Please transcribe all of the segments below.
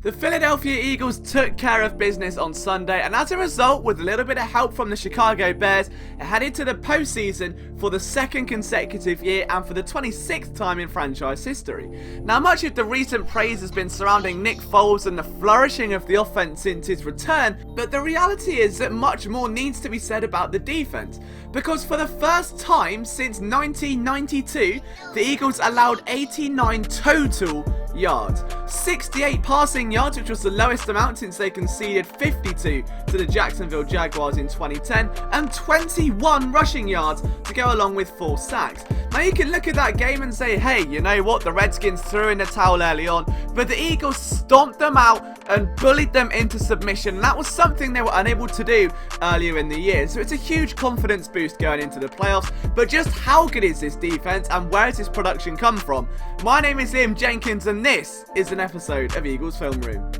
The Philadelphia Eagles took care of business on Sunday, and as a result, with a little bit of help from the Chicago Bears, it headed to the postseason for the second consecutive year and for the 26th time in franchise history. Now, much of the recent praise has been surrounding Nick Foles and the flourishing of the offense since his return, but the reality is that much more needs to be said about the defense, because for the first time since 1992, the Eagles allowed 89 total yards, 68 passing yards, which was the lowest amount since they conceded 52 to the Jacksonville Jaguars in 2010, and 21 rushing yards to go along with 4 sacks. Now you can look at that game and say, hey, you know what, the Redskins threw in the towel early on, but the Eagles stomped them out and bullied them into submission, and that was something they were unable to do earlier in the year. So it's a huge confidence boost going into the playoffs, but just how good is this defense and where does this production come from? My name is Liam Jenkins and this is an episode of Eagles Film Room.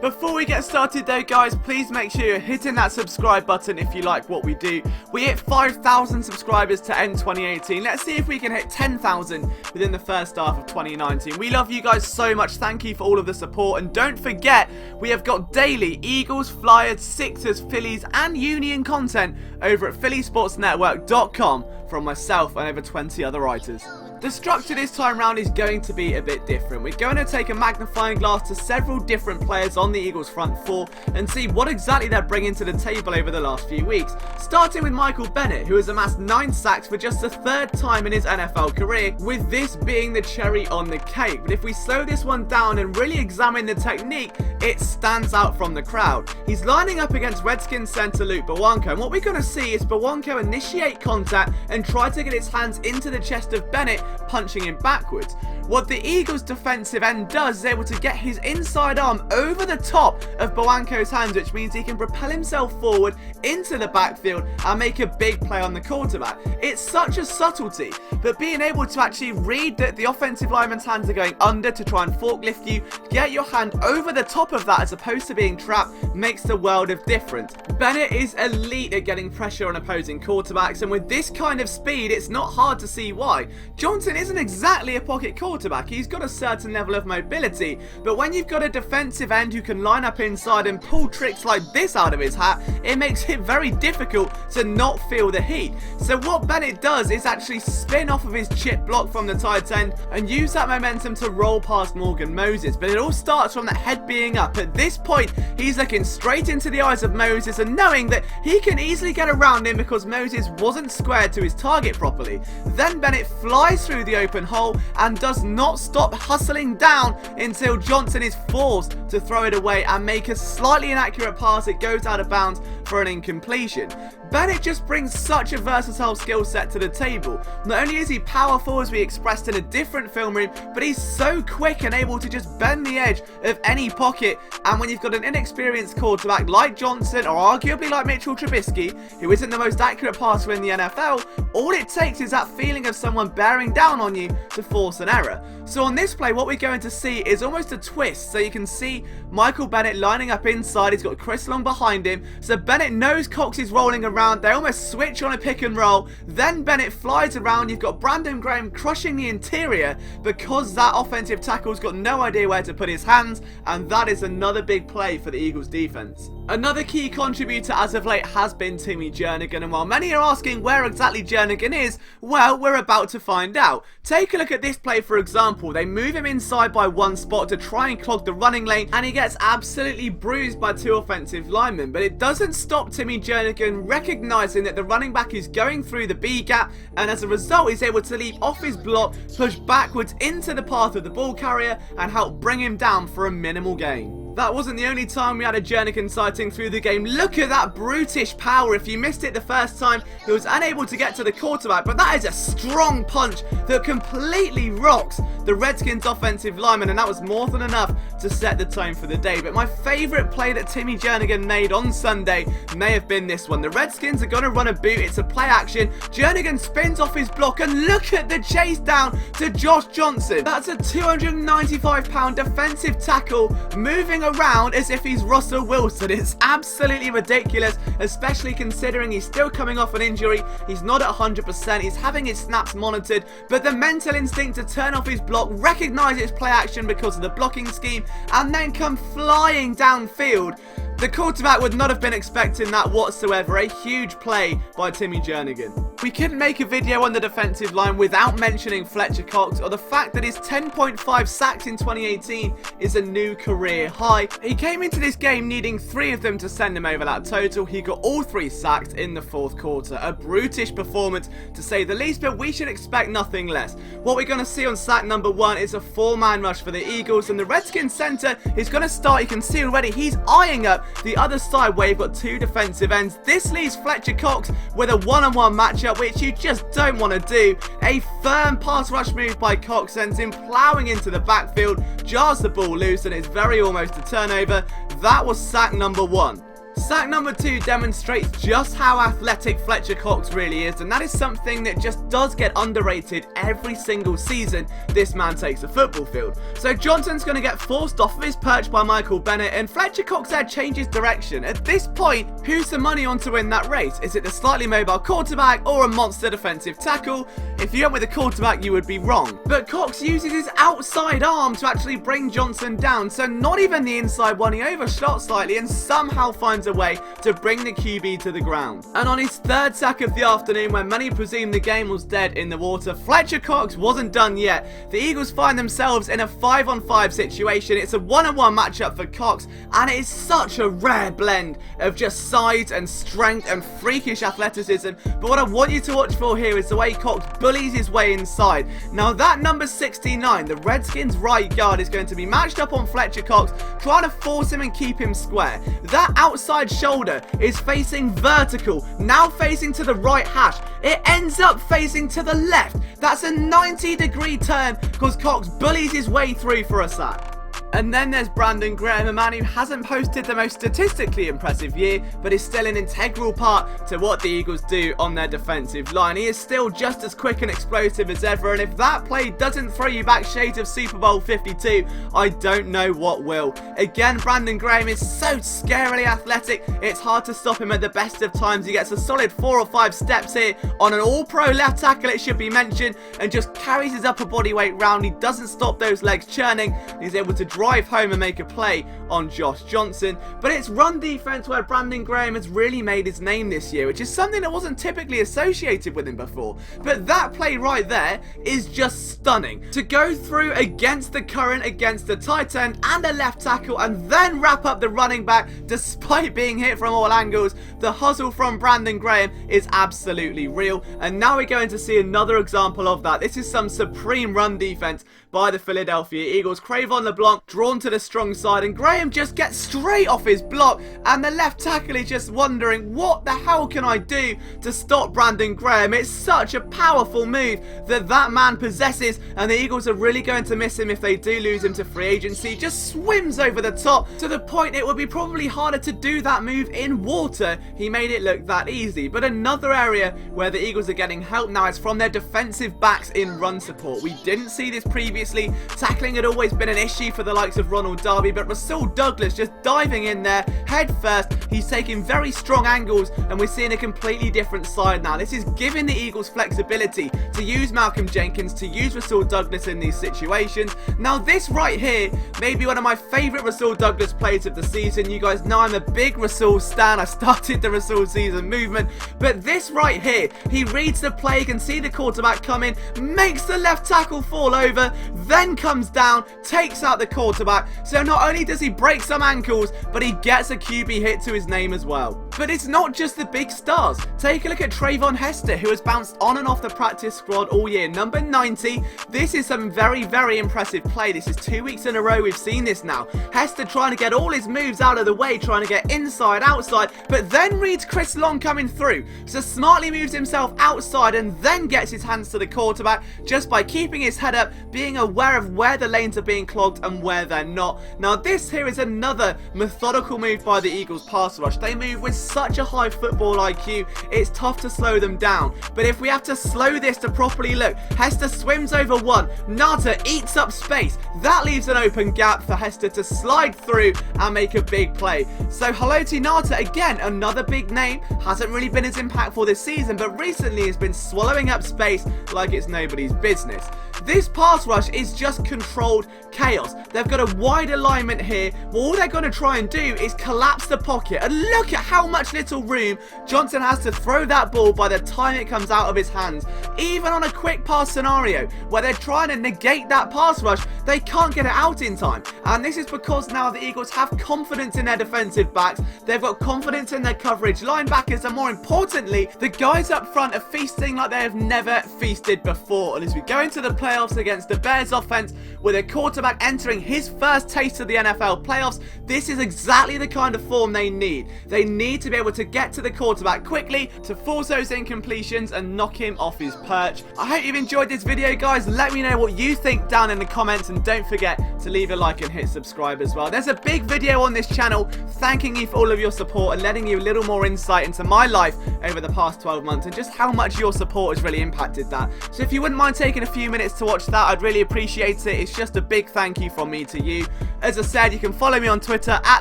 Before we get started though, guys, please make sure you're hitting that subscribe button if you like what we do. We hit 5,000 subscribers to end 2018. Let's see if we can hit 10,000 within the first half of 2019. We love you guys so much. Thank you for all of the support. And don't forget, we have got daily Eagles, Flyers, Sixers, Phillies and Union content over at phillysportsnetwork.com from myself and over 20 other writers. The structure this time round is going to be a bit different. We're going to take a magnifying glass to several different players on the Eagles front four and see what exactly they're bringing to the table over the last few weeks. Starting with Michael Bennett, who has amassed 9 sacks for just the 3rd time in his NFL career, with this being the cherry on the cake. But if we slow this one down and really examine the technique, it stands out from the crowd. He's lining up against Redskins center Luke Bowanko, and what we're going to see is Bowanko initiate contact and try to get his hands into the chest of Bennett, punching him backwards. What the Eagles defensive end does is able to get his inside arm over the top of Bowanko's hands, which means he can propel himself forward into the backfield and make a big play on the quarterback. It's such a subtlety, but being able to actually read that the offensive lineman's hands are going under to try and forklift you, get your hand over the top of that as opposed to being trapped, makes the world of difference. Bennett is elite at getting pressure on opposing quarterbacks, and with this kind of speed, it's not hard to see why. Johnson isn't exactly a pocket quarterback. He's got a certain level of mobility, but when you've got a defensive end who can line up inside and pull tricks like this out of his hat, it makes it very difficult to not feel the heat. So what Bennett does is actually spin off of his chip block from the tight end and use that momentum to roll past Morgan Moses, but it all starts from that head being up. At this point, he's looking straight into the eyes of Moses and knowing that he can easily get around him because Moses wasn't squared to his target properly. Then Bennett flies through the open hole and does not stop hustling down until Johnson is forced to throw it away and make a slightly inaccurate pass that goes out of bounds for an incompletion. Bennett just brings such a versatile skill set to the table. Not only is he powerful, as we expressed in a different film room, but he's so quick and able to just bend the edge of any pocket. And when you've got an inexperienced quarterback like Johnson, or arguably like Mitchell Trubisky, who isn't the most accurate passer in the NFL, all it takes is that feeling of someone bearing down on you to force an error. So on this play, what we're going to see is almost a twist. So you can see Michael Bennett lining up inside. He's got Chris Long behind him. So Bennett knows Cox is rolling around. They almost switch on a pick and roll. Then Bennett flies around. You've got Brandon Graham crushing the interior because that offensive tackle's got no idea where to put his hands. And that is another big play for the Eagles defense. Another key contributor as of late has been Timmy Jernigan, and while many are asking where exactly Jernigan is, well, we're about to find out. Take a look at this play, for example. They move him inside by one spot to try and clog the running lane, and he gets absolutely bruised by 2 offensive linemen, but it doesn't stop Timmy Jernigan recognizing that the running back is going through the B gap, and as a result is able to leap off his block, push backwards into the path of the ball carrier, and help bring him down for a minimal gain. That wasn't the only time we had a Jernigan sighting through the game. Look at that brutish power. If you missed it the first time, he was unable to get to the quarterback, but that is a strong punch that completely rocks the Redskins offensive lineman, and that was more than enough to set the tone for the day. But my favourite play that Timmy Jernigan made on Sunday may have been this one. The Redskins are going to run a boot. It's a play action. Jernigan spins off his block, and look at the chase down to Josh Johnson. That's a 295-pound defensive tackle moving around as if he's Russell Wilson. It's absolutely ridiculous, especially considering he's still coming off an injury. He's not at 100%, he's having his snaps monitored, but the mental instinct to turn off his block, recognise its play action because of the blocking scheme, and then come flying downfield. The quarterback would not have been expecting that whatsoever. A huge play by Timmy Jernigan. We couldn't make a video on the defensive line without mentioning Fletcher Cox, or the fact that his 10.5 sacks in 2018 is a new career high. He came into this game needing 3 of them to send him over that total. He got all 3 sacked in the 4th quarter. A brutish performance to say the least, but we should expect nothing less. What we're going to see on sack number 1 is a 4-man rush for the Eagles, and the Redskins center is going to start. You can see already he's eyeing up the other side where you've got 2 defensive ends. This leaves Fletcher Cox with a one-on-one matchup, which you just don't want to do. A firm pass rush move by Cox sends him plowing into the backfield, jars the ball loose, and it's very almost a turnover. That was sack number 1. Sack number 2 demonstrates just how athletic Fletcher Cox really is, and that is something that just does get underrated every single season this man takes a football field. So Johnson's going to get forced off of his perch by Michael Bennett, and Fletcher Cox there changes direction. At this point, who's the money on to win that race? Is it the slightly mobile quarterback or a monster defensive tackle? If you went with the quarterback, you would be wrong. But Cox uses his outside arm to actually bring Johnson down, so not even the inside one. He overshot slightly and somehow finds a way to bring the QB to the ground. And on his 3rd sack of the afternoon, when many presumed the game was dead in the water, Fletcher Cox wasn't done yet. The Eagles find themselves in a 5-on-5 situation. It's a one-on-one matchup for Cox, and it is such a rare blend of just size and strength and freakish athleticism. But what I want you to watch for here is the way Cox bullies his way inside. Now that number 69, the Redskins right guard, is going to be matched up on Fletcher Cox, trying to force him and keep him square. That outside shoulder is facing vertical, now facing to the right hash. It ends up facing to the left. That's a 90-degree turn because Cox bullies his way through for a sack. And then there's Brandon Graham, a man who hasn't posted the most statistically impressive year, but is still an integral part to what the Eagles do on their defensive line. He is still just as quick and explosive as ever, and if that play doesn't throw you back shades of Super Bowl 52, I don't know what will. Again, Brandon Graham is so scarily athletic, it's hard to stop him at the best of times. He gets a solid 4 or 5 steps here on an all-pro left tackle, it should be mentioned, and just carries his upper body weight round. He doesn't stop those legs churning. He's able to drive home and make a play on Josh Johnson. But it's run defense where Brandon Graham has really made his name this year, which is something that wasn't typically associated with him before. But that play right there is just stunning. To go through against the current, against the tight end and a left tackle, and then wrap up the running back despite being hit from all angles. The hustle from Brandon Graham is absolutely real, and now we're going to see another example of that. This is some supreme run defense by the Philadelphia Eagles. Cravon LeBlanc drawn to the strong side, and Graham just gets straight off his block, and the left tackle is just wondering, what the hell can I do to stop Brandon Graham? It's such a powerful move that man possesses, and the Eagles are really going to miss him if they do lose him to free agency. Just swims over the top to the point it would be probably harder to do that move in water. He made it look that easy. But another area where the Eagles are getting help now is from their defensive backs in run support. We didn't see this previously. Tackling had always been an issue for the likes of Ronald Darby, but Rasul Douglas just diving in there head first. He's taking very strong angles, and we're seeing a completely different side now. This is giving the Eagles flexibility to use Malcolm Jenkins, to use Rasul Douglas in these situations. Now this right here may be one of my favourite Rasul Douglas plays of the season. You guys know I'm a big Rasul stan. I started the Rasul season movement, but this right here, he reads the play, can see the quarterback coming, makes the left tackle fall over, then comes down, takes out the quarterback. So not only does he break some ankles, but he gets a QB hit to his name as well. But it's not just the big stars. Take a look at Trayvon Hester, who has bounced on and off the practice squad all year. Number 90. This is some very, very impressive play. This is 2 weeks in a row we've seen this now. Hester trying to get all his moves out of the way, trying to get inside, outside, but then reads Chris Long coming through. So smartly moves himself outside and then gets his hands to the quarterback just by keeping his head up, being aware of where the lanes are being clogged and where where they're not. Now this here is another methodical move by the Eagles pass rush. They move with such a high football IQ, it's tough to slow them down. But if we have to slow this to properly look, Hester swims over one, Nata eats up space. That leaves an open gap for Hester to slide through and make a big play. So Haloti Nata, again, another big name, hasn't really been as impactful this season, but recently has been swallowing up space like it's nobody's business. This pass rush is just controlled chaos. They've got a wide alignment here. All they're going to try and do is collapse the pocket. And look at how much little room Johnson has to throw that ball by the time it comes out of his hands. Even on a quick pass scenario where they're trying to negate that pass rush, they can't get it out in time. And this is because now the Eagles have confidence in their defensive backs. They've got confidence in their coverage linebackers, and more importantly, the guys up front are feasting like they have never feasted before. And as we go into the playoffs against the Bears offense with a quarterback entering his first taste of the NFL playoffs, this is exactly the kind of form they need. They need to be able to get to the quarterback quickly to force those incompletions and knock him off his perch. I hope you've enjoyed this video, guys. Let me know what you think down in the comments, and don't forget to leave a like and hit subscribe as well. There's a big video on this channel thanking you for all of your support and letting you a little more insight into my life over the past 12 months and just how much your support has really impacted that. So if you wouldn't mind taking a few minutes to watch that, I'd really appreciate it. It's just a big thank you from me to you. As I said, you can follow me on Twitter at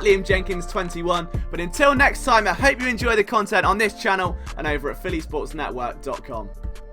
LiamJenkins21. But until next time, I hope you enjoy the content on this channel and over at phillysportsnetwork.com.